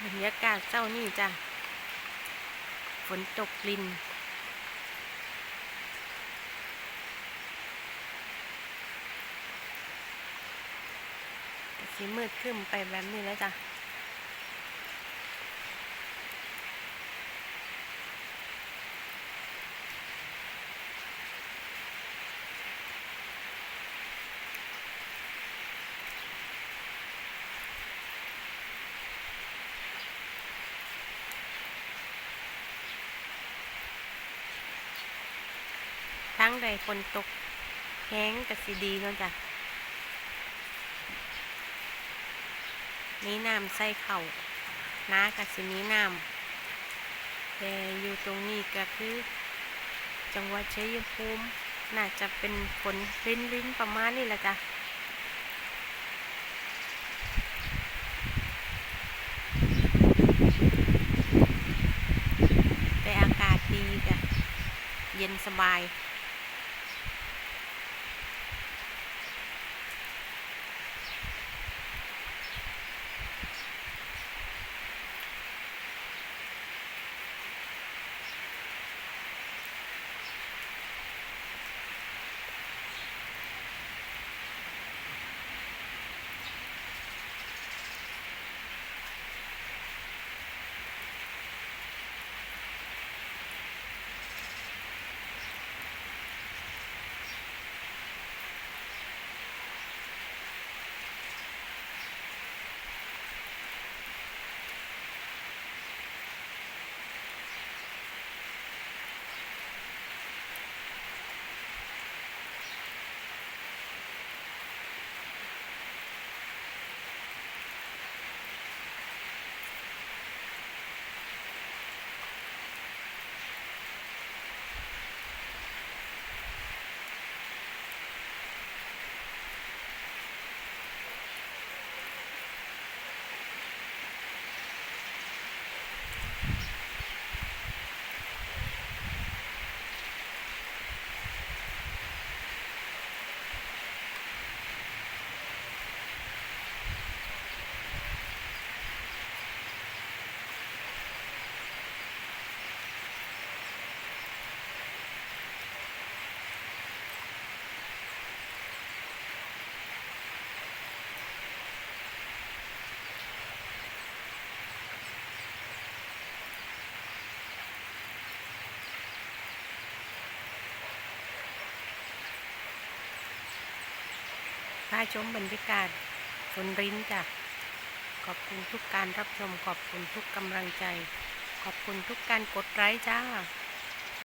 บรรยากาศเช้านี้จ้ะฝนตกลินก็สิมืดครึ้มไปแบบนี้แล้วจ้ะทั้งใดฝนตกแห้งก็สิดีเนาะจ้ะมีน้ำใส่เข้านาก็สิมีน้ำแต่อยู่ตรงนี้ก็คือจังหวัดชัยภูมิน่าจะเป็นฝนรินๆประมาณนี้แหละจ้ะแต่อากาศดีจ้ะเย็นสบายพาชมบรรยากาศฝนรินจ้ะขอบคุณทุกการรับชมขอบคุณทุกกำลังใจขอบคุณทุกการกดไลค์จ้า